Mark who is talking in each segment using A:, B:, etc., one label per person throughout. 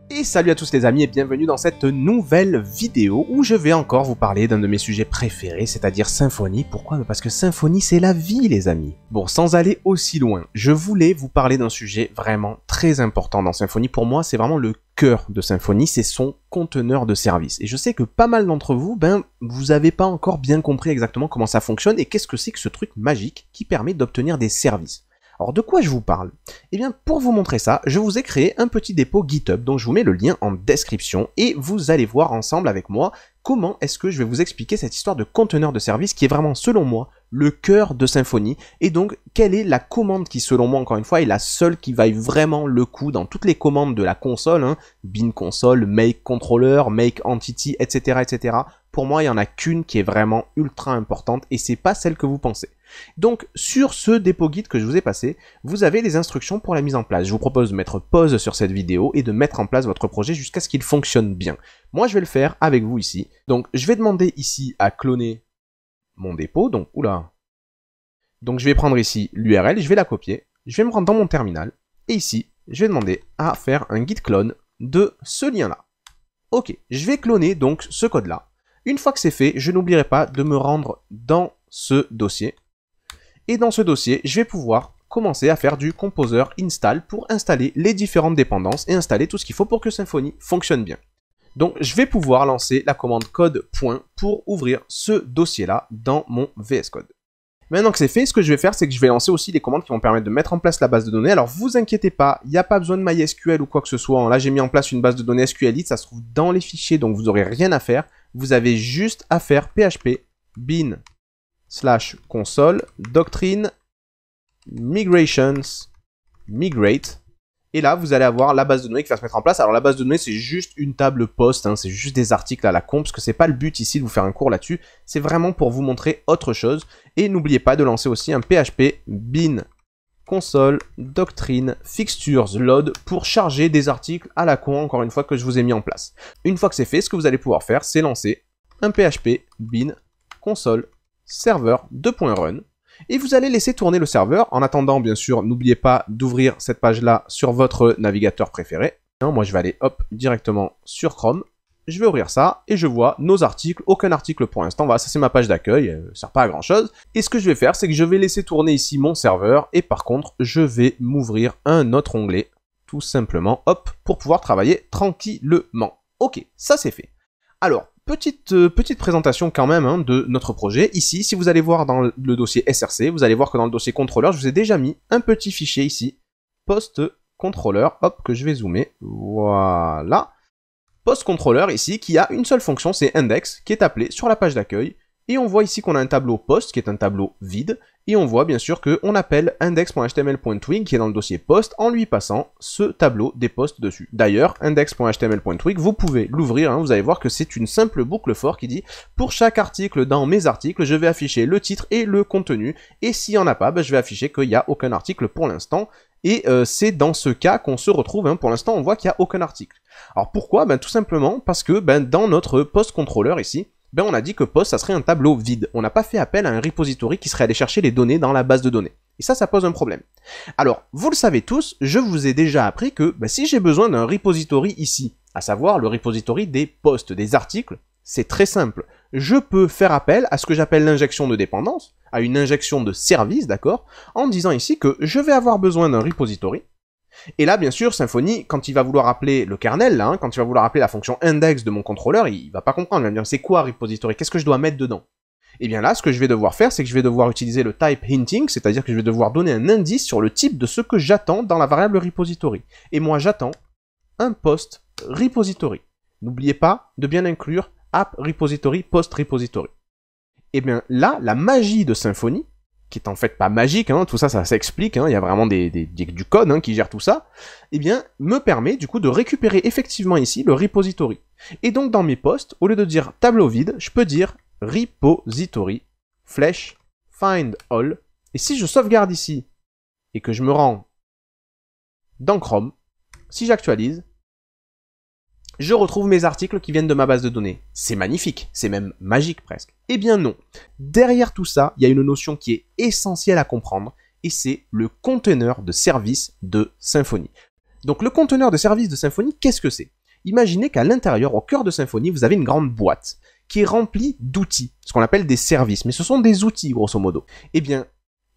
A: Et salut à tous les amis et bienvenue dans cette nouvelle vidéo où je vais encore vous parler d'un de mes sujets préférés, c'est-à-dire Symfony. Pourquoi? Parce que Symfony c'est la vie les amis. Bon, sans aller aussi loin, je voulais vous parler d'un sujet vraiment très important dans Symfony. Pour moi, c'est vraiment le cœur de Symfony, c'est son conteneur de service. Et je sais que pas mal d'entre vous, vous avez pas encore bien compris exactement comment ça fonctionne et qu'est-ce que c'est que ce truc magique qui permet d'obtenir des services. Alors de quoi je vous parle? Eh bien pour vous montrer ça, je vous ai créé un petit dépôt GitHub, donc je vous mets le lien en description et vous allez voir ensemble avec moi comment est-ce que je vais vous expliquer cette histoire de conteneur de service qui est vraiment selon moi le cœur de Symfony et donc quelle est la commande qui selon moi encore une fois est la seule qui vaille vraiment le coup dans toutes les commandes de la console, bin console, make controller, make entity, etc. etc. Pour moi il n'y en a qu'une qui est vraiment ultra importante et c'est pas celle que vous pensez. Donc sur ce dépôt guide que je vous ai passé, vous avez les instructions pour la mise en place. Je vous propose de mettre pause sur cette vidéo et de mettre en place votre projet jusqu'à ce qu'il fonctionne bien. Moi je vais le faire avec vous ici. Donc je vais demander ici à cloner mon dépôt. Donc je vais prendre ici l'URL, je vais la copier, je vais me rendre dans mon terminal et ici je vais demander à faire un git clone de ce lien là. Ok, je vais cloner donc ce code là. Une fois que c'est fait, je n'oublierai pas de me rendre dans ce dossier. Et dans ce dossier, je vais pouvoir commencer à faire du composer install pour installer les différentes dépendances et installer tout ce qu'il faut pour que Symfony fonctionne bien. Donc je vais pouvoir lancer la commande code point pour ouvrir ce dossier-là dans mon VS Code. Maintenant que c'est fait, ce que je vais faire, c'est que je vais lancer aussi les commandes qui vont permettre de mettre en place la base de données. Alors vous inquiétez pas, il n'y a pas besoin de MySQL ou quoi que ce soit. Là j'ai mis en place une base de données SQLite, ça se trouve dans les fichiers, donc vous n'aurez rien à faire. Vous avez juste à faire php bin /console doctrine migrations migrate et là vous allez avoir la base de données qui va se mettre en place. Alors la base de données c'est juste une table post, c'est juste des articles à la con parce que c'est pas le but ici de vous faire un cours là-dessus, c'est vraiment pour vous montrer autre chose. Et n'oubliez pas de lancer aussi un php bin console doctrine fixtures load pour charger des articles à la con encore une fois que je vous ai mis en place. Une fois que c'est fait, ce que vous allez pouvoir faire c'est lancer un php bin console serveur 2.run et vous allez laisser tourner le serveur. En attendant, bien sûr, n'oubliez pas d'ouvrir cette page-là sur votre navigateur préféré. Moi, je vais aller directement sur Chrome. Je vais ouvrir ça et je vois nos articles. Aucun article pour l'instant. Voilà, ça c'est ma page d'accueil. Ça sert pas à grand-chose. Et ce que je vais faire, c'est que je vais laisser tourner ici mon serveur et par contre, je vais m'ouvrir un autre onglet, tout simplement, pour pouvoir travailler tranquillement. Ok, ça c'est fait. Alors, petite présentation quand même de notre projet. Ici, si vous allez voir dans le dossier SRC, vous allez voir que dans le dossier contrôleur, je vous ai déjà mis un petit fichier ici, post controller, que je vais zoomer, voilà. Post controller ici, qui a une seule fonction, c'est index, qui est appelé sur la page d'accueil. Et on voit ici qu'on a un tableau post, qui est un tableau vide, et on voit bien sûr qu'on appelle index.html.twig, qui est dans le dossier post, en lui passant ce tableau des posts dessus. D'ailleurs, index.html.twig, vous pouvez l'ouvrir, vous allez voir que c'est une simple boucle for qui dit « Pour chaque article dans mes articles, je vais afficher le titre et le contenu, et s'il n'y en a pas, je vais afficher qu'il n'y a aucun article pour l'instant. » Et c'est dans ce cas qu'on se retrouve, pour l'instant on voit qu'il n'y a aucun article. Alors pourquoi? Tout simplement parce que dans notre post controller ici, on a dit que post, ça serait un tableau vide. On n'a pas fait appel à un repository qui serait allé chercher les données dans la base de données. Et ça pose un problème. Alors, vous le savez tous, je vous ai déjà appris que si j'ai besoin d'un repository ici, à savoir le repository des posts, des articles, c'est très simple. Je peux faire appel à ce que j'appelle l'injection de dépendance, à une injection de service, d'accord, en disant ici que je vais avoir besoin d'un repository. Et là, bien sûr, Symfony, quand il va vouloir appeler le kernel, quand il va vouloir appeler la fonction index de mon contrôleur, il va pas comprendre, il va me dire c'est quoi repository, qu'est-ce que je dois mettre dedans? Et bien là, ce que je vais devoir faire, c'est que je vais devoir utiliser le type hinting, c'est-à-dire que je vais devoir donner un indice sur le type de ce que j'attends dans la variable repository. Et moi, j'attends un post repository. N'oubliez pas de bien inclure app repository, post repository. Et bien là, la magie de Symfony, qui est en fait pas magique, tout ça s'explique, il y a vraiment du code qui gère tout ça, eh bien, me permet du coup de récupérer effectivement ici le repository. Et donc dans mes posts, au lieu de dire tableau vide, je peux dire repository, flèche, find all, et si je sauvegarde ici, et que je me rends dans Chrome, si j'actualise, je retrouve mes articles qui viennent de ma base de données. C'est magnifique, c'est même magique presque. Eh bien non. Derrière tout ça, il y a une notion qui est essentielle à comprendre, et c'est le conteneur de service de Symfony. Donc le conteneur de service de Symfony, qu'est-ce que c'est? Imaginez qu'à l'intérieur, au cœur de Symfony, vous avez une grande boîte qui est remplie d'outils, ce qu'on appelle des services, mais ce sont des outils grosso modo. Eh bien,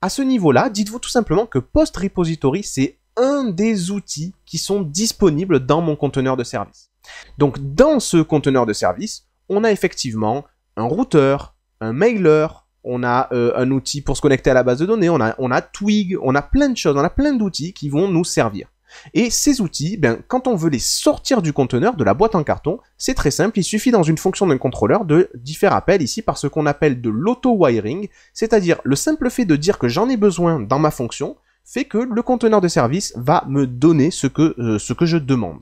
A: à ce niveau-là, dites-vous tout simplement que Post Repository, c'est un des outils qui sont disponibles dans mon conteneur de service. Donc dans ce conteneur de service, on a effectivement un routeur, un mailer, on a un outil pour se connecter à la base de données, on a Twig, on a plein de choses, on a plein d'outils qui vont nous servir. Et ces outils, ben, quand on veut les sortir du conteneur, de la boîte en carton, c'est très simple, il suffit dans une fonction d'un contrôleur d'y faire appel ici par ce qu'on appelle de l'auto-wiring, c'est-à-dire le simple fait de dire que j'en ai besoin dans ma fonction, fait que le conteneur de service va me donner ce que je demande.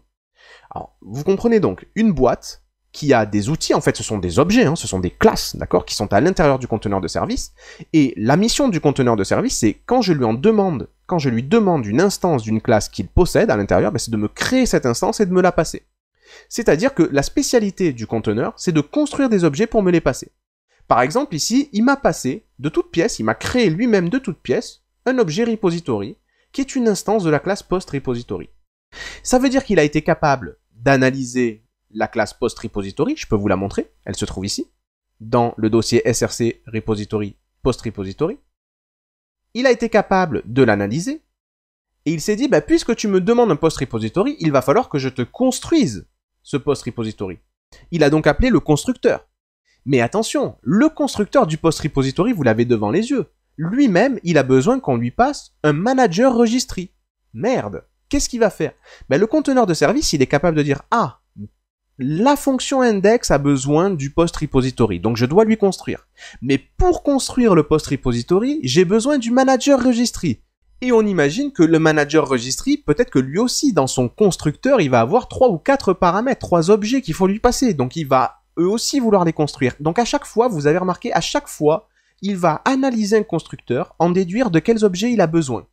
A: Alors, vous comprenez donc, une boîte qui a des outils, en fait ce sont des objets, hein, ce sont des classes, d'accord, qui sont à l'intérieur du conteneur de service, et la mission du conteneur de service, c'est quand je lui demande une instance d'une classe qu'il possède à l'intérieur, ben, c'est de me créer cette instance et de me la passer. C'est-à-dire que la spécialité du conteneur, c'est de construire des objets pour me les passer. Par exemple, ici, il m'a passé de toute pièce, il m'a créé lui-même de toute pièce un objet repository, qui est une instance de la classe post-repository. Ça veut dire qu'il a été capable d'analyser la classe post-repository, je peux vous la montrer, elle se trouve ici, dans le dossier src repository post-repository. Il a été capable de l'analyser, et il s'est dit, bah, puisque tu me demandes un post-repository, il va falloir que je te construise ce post-repository. Il a donc appelé le constructeur. Mais attention, le constructeur du post-repository, vous l'avez devant les yeux. Lui-même, il a besoin qu'on lui passe un manager registry. Merde, qu'est-ce qu'il va faire? Ben, le conteneur de service, il est capable de dire, ah, la fonction index a besoin du post repository, donc je dois lui construire. Mais pour construire le post repository, j'ai besoin du manager registry. Et on imagine que le manager registry, peut-être que lui aussi, dans son constructeur, il va avoir 3 ou 4 paramètres, 3 objets qu'il faut lui passer. Donc il va eux aussi vouloir les construire. Donc à chaque fois, vous avez remarqué, à chaque fois, il va analyser un constructeur, en déduire de quels objets il a besoin.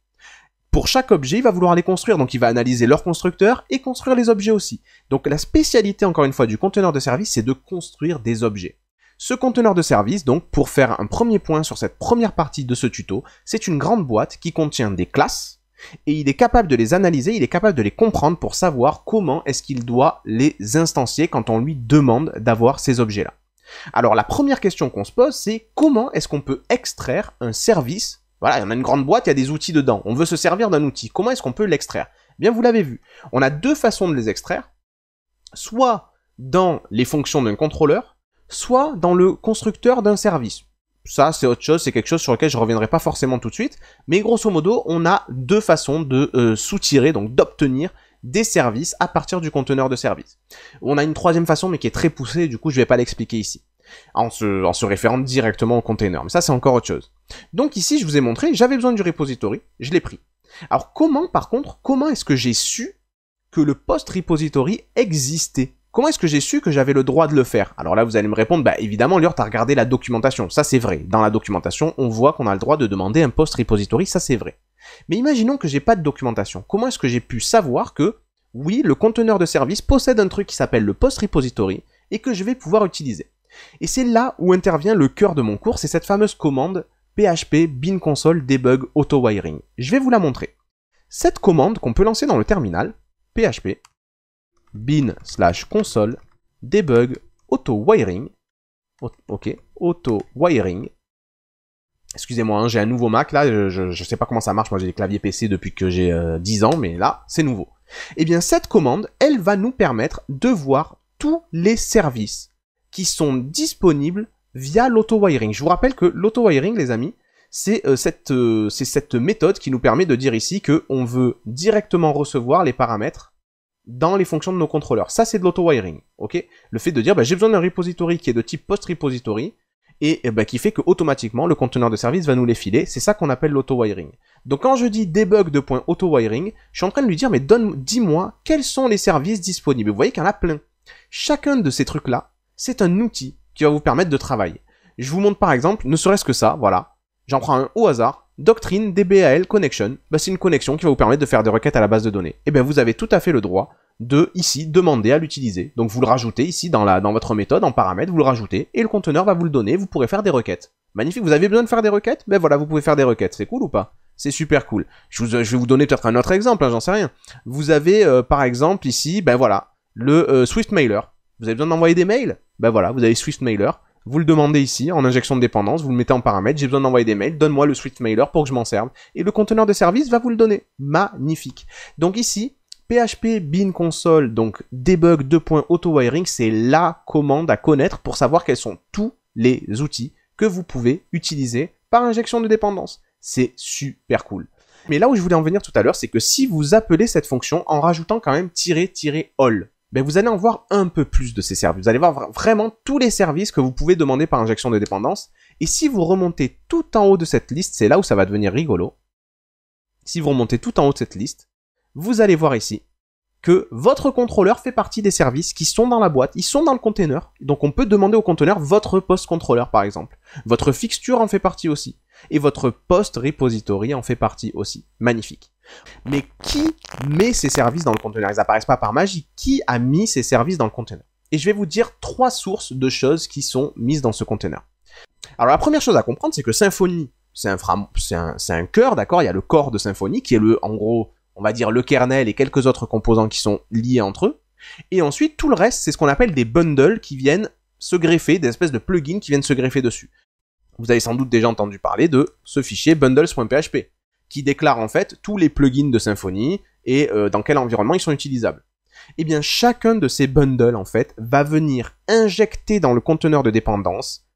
A: Pour chaque objet, il va vouloir les construire, donc il va analyser leur constructeur et construire les objets aussi. Donc la spécialité, encore une fois, du conteneur de service, c'est de construire des objets. Ce conteneur de service, donc, pour faire un premier point sur cette première partie de ce tuto, c'est une grande boîte qui contient des classes, et il est capable de les analyser, il est capable de les comprendre pour savoir comment est-ce qu'il doit les instancier quand on lui demande d'avoir ces objets-là. Alors la première question qu'on se pose, c'est comment est-ce qu'on peut extraire un service? Voilà, il y en a une grande boîte, il y a des outils dedans. On veut se servir d'un outil. Comment est-ce qu'on peut l'extraire? Bien, vous l'avez vu. On a deux façons de les extraire. Soit dans les fonctions d'un contrôleur, soit dans le constructeur d'un service. Ça, c'est autre chose, c'est quelque chose sur lequel je ne reviendrai pas forcément tout de suite. Mais grosso modo, on a deux façons de soutirer, donc d'obtenir des services à partir du conteneur de service. On a une troisième façon, mais qui est très poussée, du coup, je ne vais pas l'expliquer ici. En se référant directement au container. Mais ça, c'est encore autre chose. Donc ici, je vous ai montré, j'avais besoin du repository, je l'ai pris. Alors par contre, comment est-ce que j'ai su que le post repository existait? Comment est-ce que j'ai su que j'avais le droit de le faire? Alors là, vous allez me répondre, bah évidemment, Lior, t'as regardé la documentation. Ça, c'est vrai. Dans la documentation, on voit qu'on a le droit de demander un post repository, ça c'est vrai. Mais imaginons que j'ai pas de documentation. Comment est-ce que j'ai pu savoir que, oui, le conteneur de service possède un truc qui s'appelle le post repository et que je vais pouvoir utiliser? Et c'est là où intervient le cœur de mon cours, c'est cette fameuse commande php bin console debug auto wiring. Je vais vous la montrer. Cette commande qu'on peut lancer dans le terminal, php bin /console debug auto wiring. Ok, auto wiring. Excusez-moi, hein, j'ai un nouveau Mac là, je sais pas comment ça marche, moi j'ai des claviers PC depuis que j'ai 10 ans, mais là c'est nouveau. Et bien cette commande, elle va nous permettre de voir tous les services qui sont disponibles via l'auto-wiring. Je vous rappelle que l'auto-wiring, les amis, c'est cette méthode qui nous permet de dire ici qu'on veut directement recevoir les paramètres dans les fonctions de nos contrôleurs. Ça, c'est de l'auto-wiring, ok? Le fait de dire, bah, j'ai besoin d'un repository qui est de type post-repository, et bah, qui fait que automatiquement le conteneur de service va nous les filer. C'est ça qu'on appelle l'auto-wiring. Donc quand je dis debug de point auto-wiring, je suis en train de lui dire, mais dis-moi quels sont les services disponibles. Vous voyez qu'il y en a plein. Chacun de ces trucs-là, c'est un outil qui va vous permettre de travailler. Je vous montre par exemple, ne serait-ce que ça, voilà. J'en prends un au hasard. Doctrine DBAL Connection. Bah, c'est une connexion qui va vous permettre de faire des requêtes à la base de données. Et bien vous avez tout à fait le droit de, ici, demander à l'utiliser. Donc vous le rajoutez ici dans votre méthode, en paramètres, vous le rajoutez, et le conteneur va vous le donner, vous pourrez faire des requêtes. Magnifique, vous avez besoin de faire des requêtes? Ben voilà, vous pouvez faire des requêtes. C'est cool ou pas? C'est super cool. Je vais vous donner peut-être un autre exemple, hein, j'en sais rien. Vous avez par exemple ici, ben voilà, le Swift Mailer. Vous avez besoin d'envoyer des mails? Ben voilà, vous avez Swift Mailer. Vous le demandez ici, en injection de dépendance, vous le mettez en paramètre, j'ai besoin d'envoyer des mails, donne-moi le Swift Mailer pour que je m'en serve. Et le conteneur de service va vous le donner. Magnifique. Donc ici, PHP bin console, donc debug 2.autowiring, c'est la commande à connaître pour savoir quels sont tous les outils que vous pouvez utiliser par injection de dépendance. C'est super cool. Mais là où je voulais en venir tout à l'heure, c'est que si vous appelez cette fonction en rajoutant quand même -all, ben vous allez en voir un peu plus de ces services. Vous allez voir vraiment tous les services que vous pouvez demander par injection de dépendance. Et si vous remontez tout en haut de cette liste, c'est là où ça va devenir rigolo. Si vous remontez tout en haut de cette liste, vous allez voir ici que votre contrôleur fait partie des services qui sont dans la boîte, ils sont dans le container, donc on peut demander au conteneur votre post controller par exemple. Votre fixture en fait partie aussi, et votre post repository en fait partie aussi. Magnifique. Mais qui met ces services dans le conteneur? Ils apparaissent pas par magie. Qui a mis ces services dans le conteneur? Et je vais vous dire 3 sources de choses qui sont mises dans ce conteneur. Alors la première chose à comprendre, c'est que Symfony, c'est un cœur, d'accord? Il y a le corps de Symfony qui est en gros, on va dire le kernel et quelques autres composants qui sont liés entre eux. Et ensuite, tout le reste, c'est ce qu'on appelle des bundles qui viennent se greffer, des espèces de plugins qui viennent se greffer dessus. Vous avez sans doute déjà entendu parler de ce fichier bundles.php, qui déclare en fait tous les plugins de Symfony et dans quel environnement ils sont utilisables. Eh bien, chacun de ces bundles, en fait, va venir injecter dans le conteneur de dépendance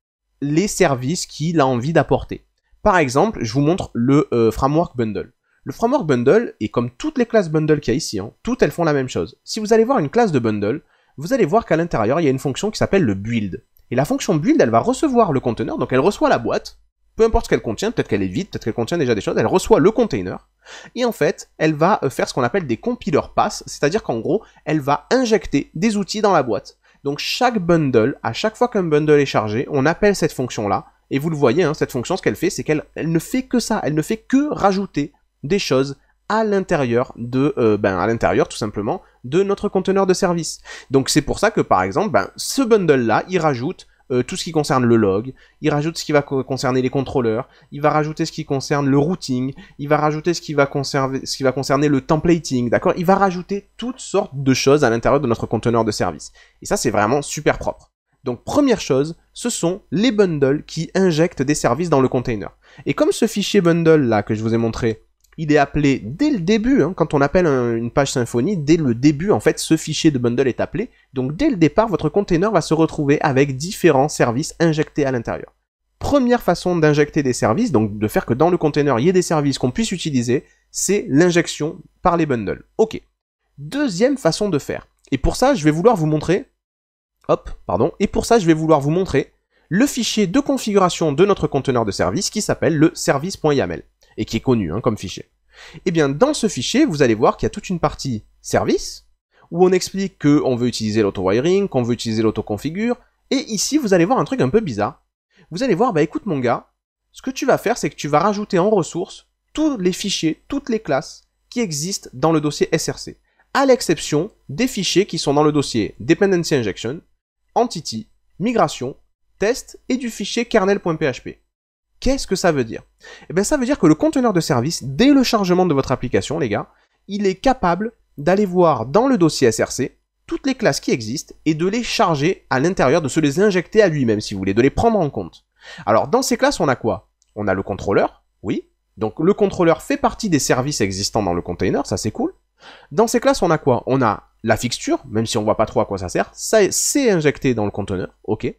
A: les services qu'il a envie d'apporter. Par exemple, je vous montre le framework bundle. Le framework bundle, et comme toutes les classes bundle qu'il y a ici, hein, toutes elles font la même chose. Si vous allez voir une classe de bundle, vous allez voir qu'à l'intérieur, il y a une fonction qui s'appelle le build. Et la fonction build, elle va recevoir le conteneur, donc elle reçoit la boîte, peu importe ce qu'elle contient, peut-être qu'elle est vide, peut-être qu'elle contient déjà des choses, elle reçoit le container, et en fait, elle va faire ce qu'on appelle des compiler pass, c'est-à-dire qu'en gros, elle va injecter des outils dans la boîte. Donc chaque bundle, à chaque fois qu'un bundle est chargé, on appelle cette fonction-là, et vous le voyez, hein, cette fonction, ce qu'elle fait, c'est qu'elle ne fait que ça, elle ne fait que rajouter des choses à l'intérieur à l'intérieur tout simplement de notre conteneur de service. Donc c'est pour ça que par exemple, ce bundle-là, il rajoute tout ce qui concerne le log, il rajoute ce qui va concerner les contrôleurs, il va rajouter ce qui concerne le routing, il va rajouter ce qui va concerner le templating, d'accord? Il va rajouter toutes sortes de choses à l'intérieur de notre conteneur de service. Et ça, c'est vraiment super propre. Donc première chose, ce sont les bundles qui injectent des services dans le container. Et comme ce fichier bundle là que je vous ai montré, il est appelé dès le début, hein, quand on appelle une page Symfony, dès le début, en fait, ce fichier de bundle est appelé. Donc dès le départ, votre container va se retrouver avec différents services injectés à l'intérieur. Première façon d'injecter des services, donc de faire que dans le container, il y ait des services qu'on puisse utiliser, c'est l'injection par les bundles. Ok. Deuxième façon de faire. Et pour ça, je vais vouloir vous montrer... le fichier de configuration de notre conteneur de service qui s'appelle le service.yaml. Et qui est connu hein, comme fichier. Et bien dans ce fichier, vous allez voir qu'il y a toute une partie service, où on explique qu'on veut utiliser l'auto-wiring, qu'on veut utiliser l'auto-configure, et ici vous allez voir un truc un peu bizarre. Vous allez voir, écoute mon gars, ce que tu vas faire, c'est que tu vas rajouter en ressources tous les fichiers, toutes les classes qui existent dans le dossier SRC, à l'exception des fichiers qui sont dans le dossier Dependency Injection, Entity, Migration, Test et du fichier kernel.php. Qu'est-ce que ça veut dire? Eh bien, ça veut dire que le conteneur de service, dès le chargement de votre application, les gars, il est capable d'aller voir dans le dossier SRC toutes les classes qui existent et de les charger à l'intérieur, de se les injecter à lui-même, si vous voulez, de les prendre en compte. Alors, dans ces classes, on a quoi? On a le contrôleur, oui. Donc, le contrôleur fait partie des services existants dans le container, ça c'est cool. Dans ces classes, on a quoi? On a la fixture, même si on voit pas trop à quoi ça sert, ça c'est injecté dans le conteneur, ok.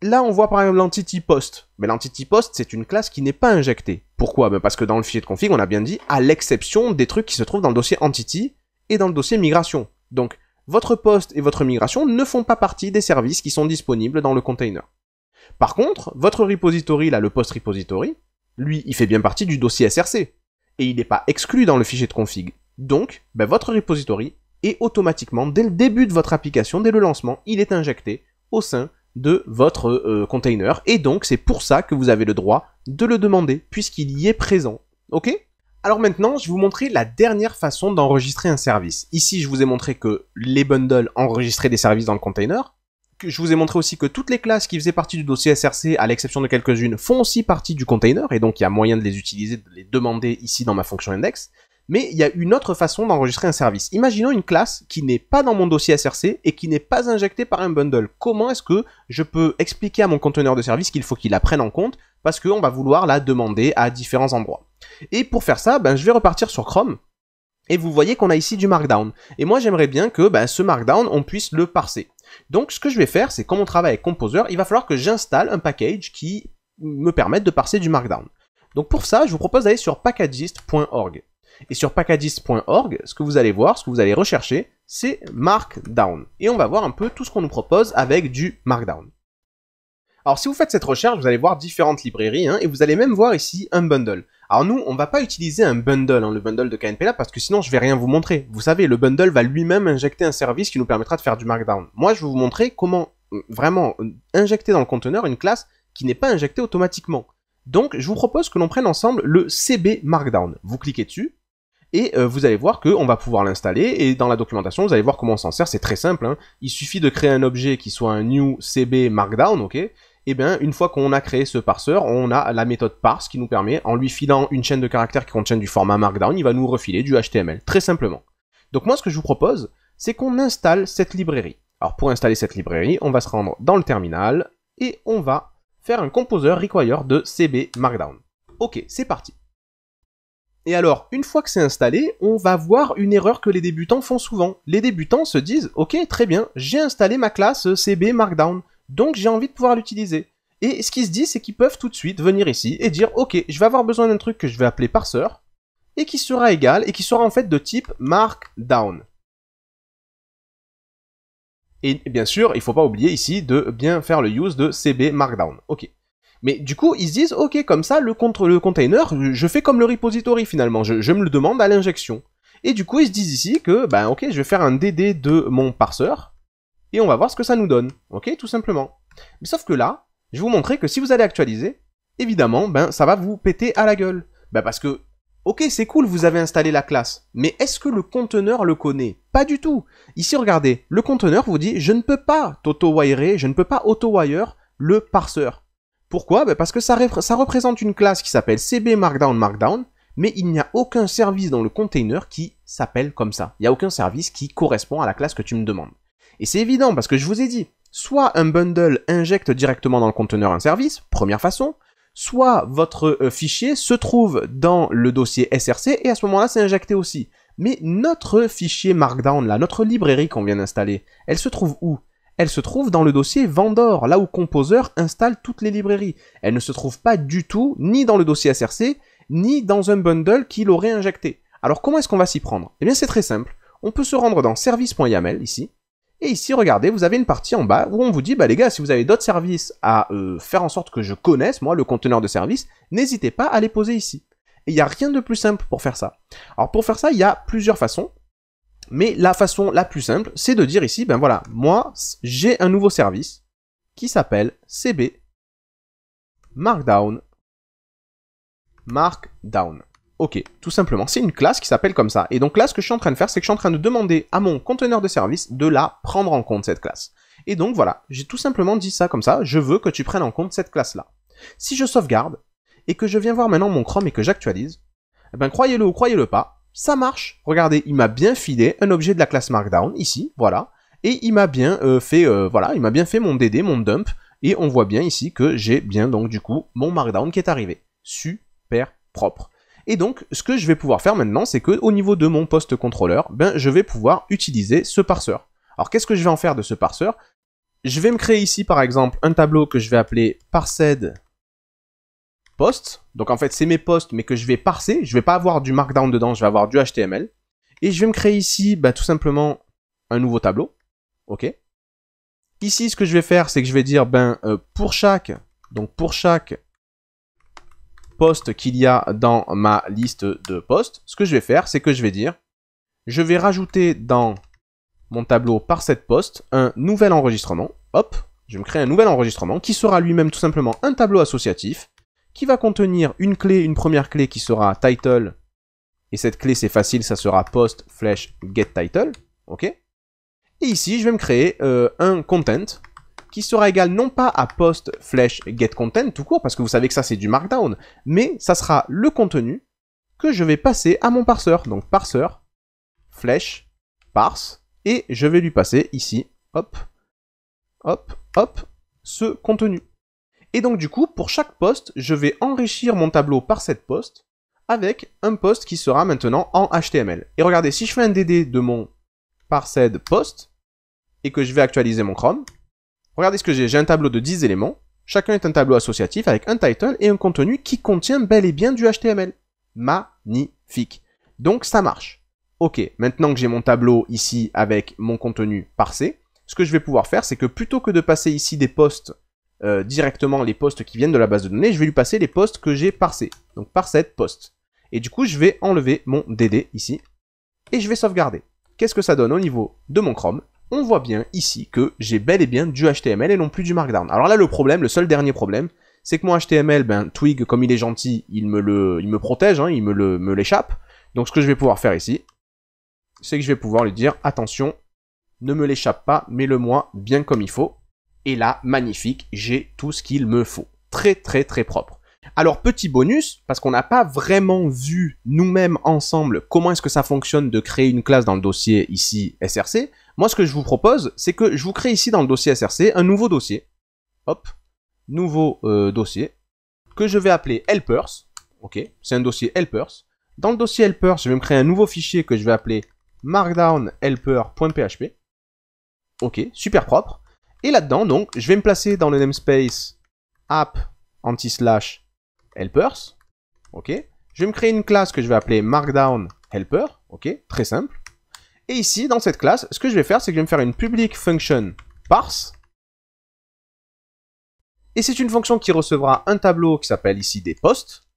A: Là, on voit par exemple l'entity post. Mais l'entity post, c'est une classe qui n'est pas injectée. Pourquoi? Parce que dans le fichier de config, on a bien dit, à l'exception des trucs qui se trouvent dans le dossier entity et dans le dossier migration. Donc, votre post et votre migration ne font pas partie des services qui sont disponibles dans le container. Par contre, votre repository, là, le post repository, lui, il fait bien partie du dossier SRC. Et il n'est pas exclu dans le fichier de config. Donc, votre repository est automatiquement, dès le début de votre application, dès le lancement, il est injecté au sein de votre container, et donc c'est pour ça que vous avez le droit de le demander, puisqu'il y est présent. Ok? Alors maintenant, je vais vous montrer la dernière façon d'enregistrer un service. Ici, je vous ai montré que les bundles enregistraient des services dans le container, je vous ai montré aussi que toutes les classes qui faisaient partie du dossier SRC, à l'exception de quelques-unes, font aussi partie du container, et donc il y a moyen de les utiliser, de les demander ici dans ma fonction index. Mais il y a une autre façon d'enregistrer un service. Imaginons une classe qui n'est pas dans mon dossier SRC et qui n'est pas injectée par un bundle. Comment est-ce que je peux expliquer à mon conteneur de service qu'il faut qu'il la prenne en compte parce qu'on va vouloir la demander à différents endroits. Et pour faire ça, je vais repartir sur Chrome. Et vous voyez qu'on a ici du Markdown. Et moi, j'aimerais bien que ce Markdown, on puisse le parser. Donc, ce que je vais faire, c'est comme on travaille avec Composer, il va falloir que j'installe un package qui me permette de parser du Markdown. Donc, pour ça, je vous propose d'aller sur packagist.org. Et sur packagist.org, ce que vous allez voir, ce que vous allez rechercher, c'est Markdown. Et on va voir un peu tout ce qu'on nous propose avec du Markdown. Alors si vous faites cette recherche, vous allez voir différentes librairies, et vous allez même voir ici un bundle. Alors nous, on va pas utiliser un bundle, le bundle de KNPLab, parce que sinon je vais rien vous montrer. Vous savez, le bundle va lui-même injecter un service qui nous permettra de faire du Markdown. Moi, je vais vous montrer comment vraiment injecter dans le conteneur une classe qui n'est pas injectée automatiquement. Donc, je vous propose que l'on prenne ensemble le CB Markdown. Vous cliquez dessus, et vous allez voir qu'on va pouvoir l'installer, et dans la documentation, vous allez voir comment on s'en sert, c'est très simple. Il suffit de créer un objet qui soit un new CB Markdown, ok. Et bien, une fois qu'on a créé ce parseur, on a la méthode parse qui nous permet, en lui filant une chaîne de caractères qui contient du format Markdown, il va nous refiler du HTML, très simplement. Donc moi, ce que je vous propose, c'est qu'on installe cette librairie. Alors pour installer cette librairie, on va se rendre dans le terminal, et on va faire un composer require de CB Markdown. Ok, c'est parti. Et alors, une fois que c'est installé, on va voir une erreur que les débutants font souvent. Les débutants se disent, ok, très bien, j'ai installé ma classe CB Markdown, donc j'ai envie de pouvoir l'utiliser. Et ce qui se dit, c'est qu'ils peuvent tout de suite venir ici et dire, ok, je vais avoir besoin d'un truc que je vais appeler parseur, et qui sera égal, et qui sera en fait de type Markdown. Et bien sûr, il ne faut pas oublier ici de bien faire le use de CB Markdown. Ok. Mais du coup, ils se disent, ok, comme ça, le container, je fais comme le repository finalement, je me le demande à l'injection. Et du coup, ils se disent ici que, ok, je vais faire un DD de mon parseur, et on va voir ce que ça nous donne, ok, tout simplement. Mais sauf que là, je vais vous montrer que si vous allez actualiser, évidemment, ça va vous péter à la gueule. Parce que, ok, c'est cool, vous avez installé la classe, mais est-ce que le conteneur le connaît? Pas du tout. Ici, regardez, le conteneur vous dit, je ne peux pas t'auto-wirer, je ne peux pas auto-wire le parseur. Pourquoi? Parce que ça représente une classe qui s'appelle CB Markdown Markdown, mais il n'y a aucun service dans le container qui s'appelle comme ça. Il n'y a aucun service qui correspond à la classe que tu me demandes. Et c'est évident, parce que je vous ai dit, soit un bundle injecte directement dans le conteneur un service, première façon, soit votre fichier se trouve dans le dossier SRC, et à ce moment-là, c'est injecté aussi. Mais notre fichier Markdown, là, notre librairie qu'on vient d'installer, elle se trouve où? Elle se trouve dans le dossier Vendor, là où Composer installe toutes les librairies. Elle ne se trouve pas du tout, ni dans le dossier SRC, ni dans un bundle qui l'aurait injecté. Alors comment est-ce qu'on va s'y prendre? Eh bien c'est très simple, on peut se rendre dans service.yaml, ici, et ici, regardez, vous avez une partie en bas où on vous dit, les gars, si vous avez d'autres services à faire en sorte que je connaisse, moi, le conteneur de service, n'hésitez pas à les poser ici. Et il n'y a rien de plus simple pour faire ça. Alors pour faire ça, il y a plusieurs façons. Mais la façon la plus simple, c'est de dire ici, voilà, moi, j'ai un nouveau service qui s'appelle CB Markdown. Markdown. Ok, tout simplement, c'est une classe qui s'appelle comme ça. Et donc là, ce que je suis en train de faire, c'est que je suis en train de demander à mon conteneur de service de la prendre en compte, cette classe. Et donc voilà, j'ai tout simplement dit ça comme ça, je veux que tu prennes en compte cette classe-là. Si je sauvegarde, et que je viens voir maintenant mon Chrome et que j'actualise, croyez-le ou croyez-le pas, ça marche. Regardez, il m'a bien filé un objet de la classe Markdown, ici, voilà. Et il m'a bien il m'a bien fait mon DD, mon dump. Et on voit bien ici que j'ai bien, donc, du coup, mon Markdown qui est arrivé. Super propre. Et donc, ce que je vais pouvoir faire maintenant, c'est que au niveau de mon poste contrôleur, je vais pouvoir utiliser ce parseur. Alors, qu'est-ce que je vais en faire de ce parseur? Je vais me créer ici, par exemple, un tableau que je vais appeler parsed post. Donc en fait, c'est mes posts, mais que je vais parser. Je vais pas avoir du Markdown dedans, je vais avoir du HTML. Et je vais me créer ici, tout simplement, un nouveau tableau. Ok. Ici, ce que je vais faire, c'est que je vais dire, pour chaque post qu'il y a dans ma liste de posts, ce que je vais faire, c'est que je vais dire, je vais rajouter dans mon tableau parsed post un nouvel enregistrement. Hop, je me crée un nouvel enregistrement qui sera lui-même tout simplement un tableau associatif qui va contenir une clé, une première clé qui sera title, et cette clé c'est facile, ça sera post /get title, ok. Et ici je vais me créer un content qui sera égal non pas à post flèche getContent tout court, parce que vous savez que ça c'est du markdown, mais ça sera le contenu que je vais passer à mon parseur. Donc parseur, flèche, parse, et je vais lui passer ici, hop, hop, hop, ce contenu. Et donc du coup, pour chaque post, je vais enrichir mon tableau par cette post avec un post qui sera maintenant en HTML. Et regardez, si je fais un DD de mon parsed post et que je vais actualiser mon Chrome, regardez ce que j'ai. J'ai un tableau de 10 éléments. Chacun est un tableau associatif avec un title et un contenu qui contient bel et bien du HTML. Magnifique. Donc ça marche. Ok, maintenant que j'ai mon tableau ici avec mon contenu parsé, ce que je vais pouvoir faire, c'est que plutôt que de passer ici des posts directement, les posts qui viennent de la base de données, je vais lui passer les posts que j'ai parsés. Donc parsed post. Et du coup, je vais enlever mon DD ici et je vais sauvegarder. Qu'est-ce que ça donne au niveau de mon Chrome? On voit bien ici que j'ai bel et bien du HTML et non plus du Markdown. Alors là, le problème, le seul dernier problème, c'est que mon HTML, Twig, comme il est gentil, il me protège, hein, il me l'échappe. Donc ce que je vais pouvoir faire ici, c'est que je vais pouvoir lui dire, attention, ne me l'échappe pas, mets-le-moi bien comme il faut. Et là, magnifique, j'ai tout ce qu'il me faut. Très très très propre. Alors petit bonus, parce qu'on n'a pas vraiment vu nous-mêmes ensemble comment est-ce que ça fonctionne de créer une classe dans le dossier ici SRC, moi ce que je vous propose, c'est que je vous crée ici dans le dossier SRC un nouveau dossier. Hop, nouveau dossier, que je vais appeler helpers. Ok, c'est un dossier helpers. Dans le dossier helpers, je vais me créer un nouveau fichier que je vais appeler markdownhelper.php. Ok, super propre. Et là-dedans, donc, je vais me placer dans le namespace app anti/helpers. Ok. Je vais me créer une classe que je vais appeler markdown helper. Ok, très simple. Et ici, dans cette classe, ce que je vais faire, c'est que je vais me faire une public function parse. Et c'est une fonction qui recevra un tableau qui s'appelle ici des posts.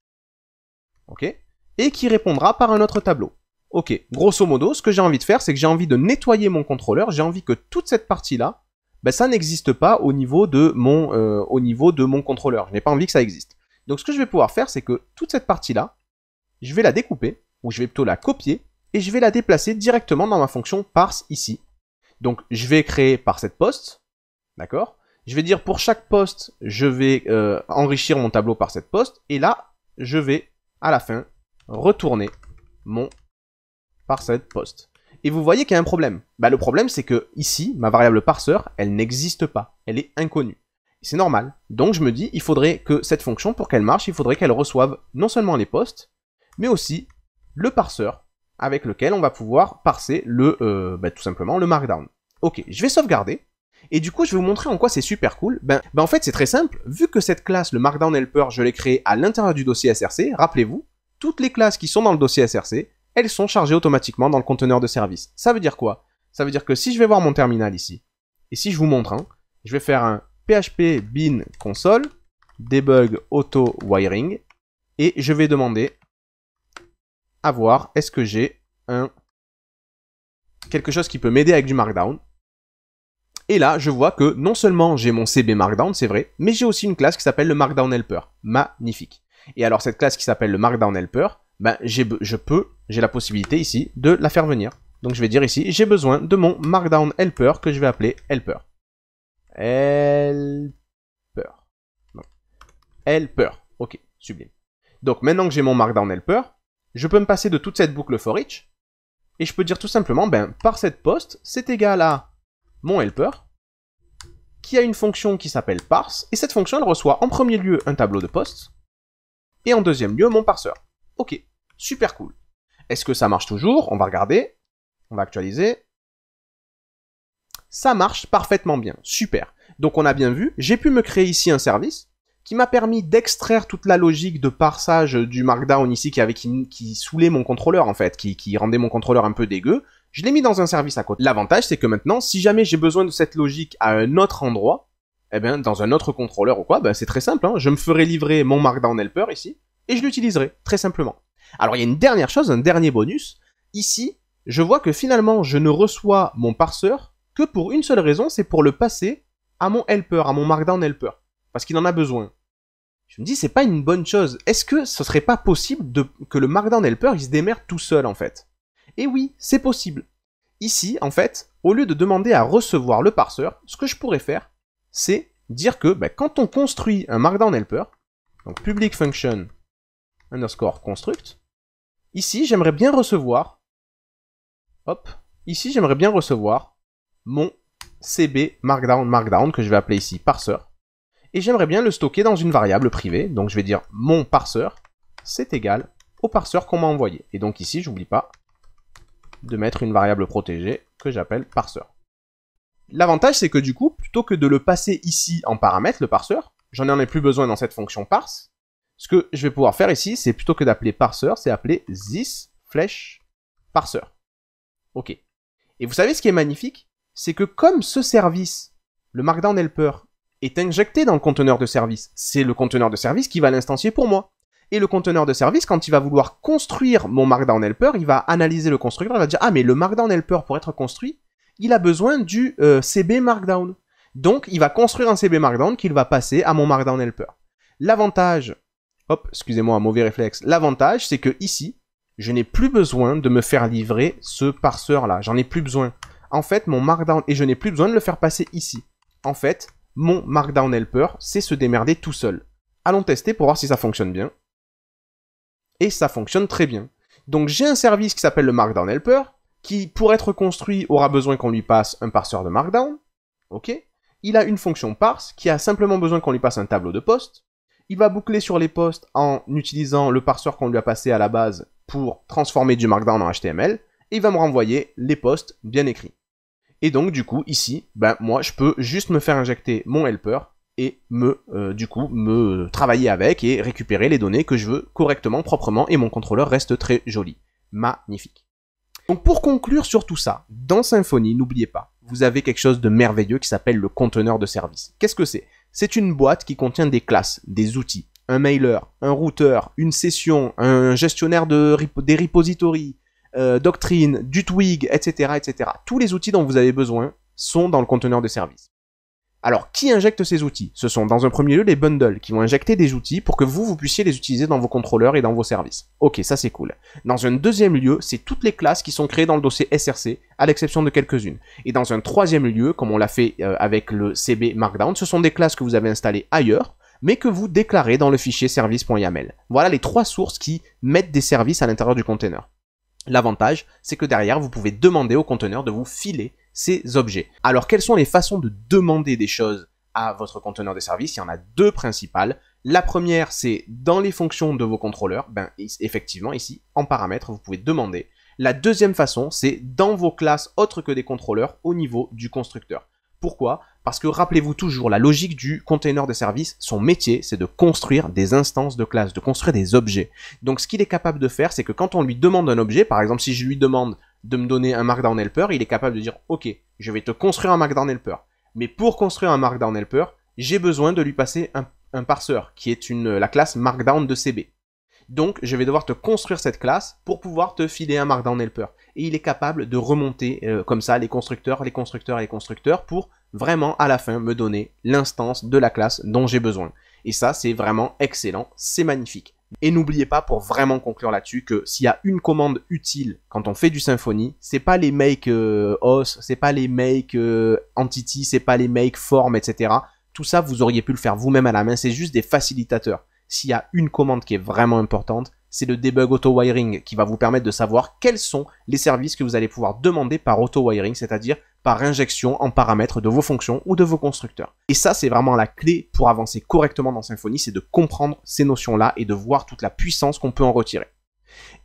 A: Ok. Et qui répondra par un autre tableau. Ok. Grosso modo, ce que j'ai envie de faire, c'est que j'ai envie de nettoyer mon contrôleur. J'ai envie que toute cette partie-là, ça n'existe pas au niveau de mon contrôleur. Je n'ai pas envie que ça existe. Donc ce que je vais pouvoir faire, c'est que toute cette partie-là, je vais la découper, ou je vais plutôt la copier, et je vais la déplacer directement dans ma fonction parse ici. Donc je vais créer parset post, d'accord? Je vais dire pour chaque post, je vais enrichir mon tableau parset post, et là, je vais, à la fin, retourner mon parset post. Et vous voyez qu'il y a un problème. Le problème, c'est que ici, ma variable parseur, elle n'existe pas. Elle est inconnue. C'est normal. Donc je me dis, il faudrait que cette fonction, pour qu'elle marche, il faudrait qu'elle reçoive non seulement les posts, mais aussi le parseur avec lequel on va pouvoir parser tout simplement le markdown. Ok, je vais sauvegarder. Et du coup, je vais vous montrer en quoi c'est super cool. En fait, c'est très simple. Vu que cette classe, le markdown helper, je l'ai créée à l'intérieur du dossier SRC, rappelez-vous, toutes les classes qui sont dans le dossier SRC, elles sont chargées automatiquement dans le conteneur de service. Ça veut dire quoi? Ça veut dire que si je vais voir mon terminal ici, et si je vous montre, je vais faire un php bin console, debug auto wiring, et je vais demander à voir est-ce que j'ai quelque chose qui peut m'aider avec du markdown. Et là, je vois que non seulement j'ai mon CB markdown, c'est vrai, mais j'ai aussi une classe qui s'appelle le markdown helper. Magnifique. Et alors cette classe qui s'appelle le markdown helper, j'ai la possibilité ici de la faire venir. Donc je vais dire ici, j'ai besoin de mon markdown helper que je vais appeler helper. Helper. Ok, sublime. Donc maintenant que j'ai mon markdown helper, je peux me passer de toute cette boucle for each. Et je peux dire tout simplement, parset post, c'est égal à mon helper, qui a une fonction qui s'appelle parse. Et cette fonction, elle reçoit en premier lieu un tableau de posts, et en deuxième lieu mon parseur. Ok, super cool. Est-ce que ça marche toujours? On va regarder. On va actualiser. Ça marche parfaitement bien. Super. Donc on a bien vu, j'ai pu me créer ici un service qui m'a permis d'extraire toute la logique de parsage du markdown ici qui saoulait mon contrôleur en fait, qui rendait mon contrôleur un peu dégueu. Je l'ai mis dans un service à côté. L'avantage, c'est que maintenant, si jamais j'ai besoin de cette logique à un autre endroit, dans un autre contrôleur ou quoi, c'est très simple, je me ferai livrer mon markdown helper ici, et je l'utiliserai, très simplement. Alors, il y a une dernière chose, un dernier bonus. Ici, je vois que finalement, je ne reçois mon parseur que pour une seule raison, c'est pour le passer à mon helper, à mon markdown helper. Parce qu'il en a besoin. Je me dis, c'est pas une bonne chose. Est-ce que ce serait pas possible que le markdown helper, il se démerde tout seul, en fait? Et oui, c'est possible. Ici, en fait, au lieu de demander à recevoir le parseur, ce que je pourrais faire, c'est dire que quand on construit un Markdown helper, donc public function underscore construct, ici j'aimerais bien recevoir, mon cb markdown que je vais appeler ici parser, et j'aimerais bien le stocker dans une variable privée, donc je vais dire mon parser, c'est égal au parser qu'on m'a envoyé. Et donc ici, j'oublie pas de mettre une variable protégée que j'appelle parser. L'avantage, c'est que du coup, plutôt que de le passer ici en paramètre, le parser, j'en ai plus besoin dans cette fonction parse. Ce que je vais pouvoir faire ici, c'est plutôt que d'appeler parser, c'est appeler this flèche parser. Ok. Et vous savez ce qui est magnifique? C'est que comme ce service, le Markdown Helper, est injecté dans le conteneur de service, c'est le conteneur de service qui va l'instancier pour moi. Et le conteneur de service, quand il va vouloir construire mon Markdown Helper, il va analyser le constructeur, il va dire « Ah, mais le Markdown Helper, pour être construit, il a besoin du CB Markdown. » Donc, il va construire un CB Markdown qu'il va passer à mon Markdown Helper. L'avantage, excusez-moi, un mauvais réflexe, l'avantage, c'est que ici, je n'ai plus besoin de me faire livrer ce parseur-là. J'en ai plus besoin. En fait, mon Markdown, et je n'ai plus besoin de le faire passer ici. En fait, mon Markdown Helper, c'est se démerder tout seul. Allons tester pour voir si ça fonctionne bien. Et ça fonctionne très bien. Donc j'ai un service qui s'appelle le Markdown Helper, qui pour être construit aura besoin qu'on lui passe un parseur de Markdown. Ok. Il a une fonction parse qui a simplement besoin qu'on lui passe un tableau de poste. Il va boucler sur les postes en utilisant le parseur qu'on lui a passé à la base pour transformer du Markdown en HTML. Et il va me renvoyer les postes bien écrits. Et donc du coup ici, moi je peux juste me faire injecter mon helper et me travailler avec et récupérer les données que je veux correctement, proprement, et mon contrôleur reste très joli. Magnifique. Donc pour conclure sur tout ça, dans Symfony, n'oubliez pas, vous avez quelque chose de merveilleux qui s'appelle le conteneur de service. Qu'est-ce que c'est? C'est une boîte qui contient des classes, des outils, un mailer, un routeur, une session, un gestionnaire des repositories, Doctrine, du Twig, etc., etc. Tous les outils dont vous avez besoin sont dans le conteneur de service. Alors, qui injecte ces outils? Ce sont dans un premier lieu les bundles qui vont injecter des outils pour que vous puissiez les utiliser dans vos contrôleurs et dans vos services. Ok, ça c'est cool. Dans un deuxième lieu, c'est toutes les classes qui sont créées dans le dossier SRC, à l'exception de quelques-unes. Et dans un troisième lieu, comme on l'a fait avec le CB Markdown, ce sont des classes que vous avez installées ailleurs, mais que vous déclarez dans le fichier service.yaml. Voilà les trois sources qui mettent des services à l'intérieur du conteneur. L'avantage, c'est que derrière, vous pouvez demander au conteneur de vous filer ces objets. Alors, quelles sont les façons de demander des choses à votre conteneur de service? Il y en a deux principales. La première, c'est dans les fonctions de vos contrôleurs. Effectivement, ici, en paramètres, vous pouvez demander. La deuxième façon, c'est dans vos classes autres que des contrôleurs au niveau du constructeur. Pourquoi? Parce que rappelez-vous toujours, la logique du container de service, son métier, c'est de construire des instances de classe, de construire des objets. Donc ce qu'il est capable de faire, c'est que quand on lui demande un objet, par exemple si je lui demande de me donner un Markdown Helper, il est capable de dire « Ok, je vais te construire un Markdown Helper. Mais pour construire un Markdown Helper, j'ai besoin de lui passer un parseur, qui est la classe Markdown de CB. Donc je vais devoir te construire cette classe pour pouvoir te filer un Markdown Helper. » Et il est capable de remonter comme ça les constructeurs pour vraiment à la fin me donner l'instance de la classe dont j'ai besoin. Et ça c'est vraiment excellent, c'est magnifique. Et n'oubliez pas, pour vraiment conclure là-dessus, que s'il y a une commande utile quand on fait du Symfony, c'est pas les make os, c'est pas les make entity, c'est pas les make form, etc. Tout ça vous auriez pu le faire vous-même à la main, c'est juste des facilitateurs. S'il y a une commande qui est vraiment importante, c'est le debug auto-wiring qui va vous permettre de savoir quels sont les services que vous allez pouvoir demander par auto-wiring, c'est-à-dire par injection en paramètres de vos fonctions ou de vos constructeurs. Et ça, c'est vraiment la clé pour avancer correctement dans Symfony, c'est de comprendre ces notions-là et de voir toute la puissance qu'on peut en retirer.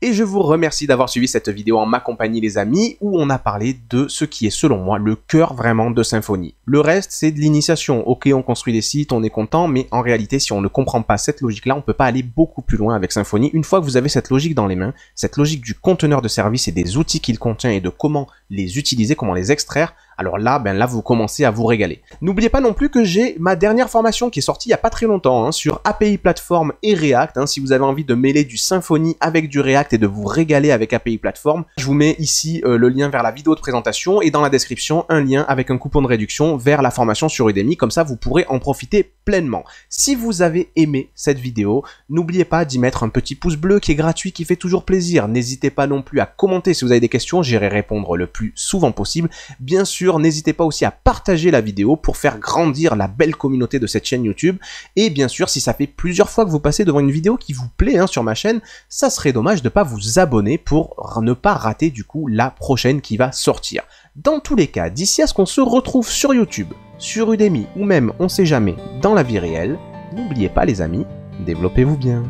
A: Et je vous remercie d'avoir suivi cette vidéo en ma compagnie les amis, où on a parlé de ce qui est selon moi le cœur vraiment de Symfony. Le reste c'est de l'initiation, ok on construit des sites, on est content, mais en réalité si on ne comprend pas cette logique là, on peut pas aller beaucoup plus loin avec Symfony. Une fois que vous avez cette logique dans les mains, cette logique du conteneur de service et des outils qu'il contient et de comment les utiliser, comment les extraire, alors là, là vous commencez à vous régaler. N'oubliez pas non plus que j'ai ma dernière formation qui est sortie il y a pas très longtemps sur API Platform et React. Si vous avez envie de mêler du Symfony avec du React et de vous régaler avec API Platform, je vous mets ici le lien vers la vidéo de présentation et dans la description un lien avec un coupon de réduction vers la formation sur Udemy. Comme ça, vous pourrez en profiter pleinement. Si vous avez aimé cette vidéo, n'oubliez pas d'y mettre un petit pouce bleu qui est gratuit, qui fait toujours plaisir. N'hésitez pas non plus à commenter si vous avez des questions, j'irai répondre le plus souvent possible. Bien sûr, sûr, n'hésitez pas aussi à partager la vidéo pour faire grandir la belle communauté de cette chaîne YouTube. Et bien sûr, si ça fait plusieurs fois que vous passez devant une vidéo qui vous plaît sur ma chaîne, ça serait dommage de ne pas vous abonner pour ne pas rater du coup la prochaine qui va sortir. Dans tous les cas, d'ici à ce qu'on se retrouve sur YouTube, sur Udemy ou même, on sait jamais, dans la vie réelle, n'oubliez pas les amis, développez-vous bien.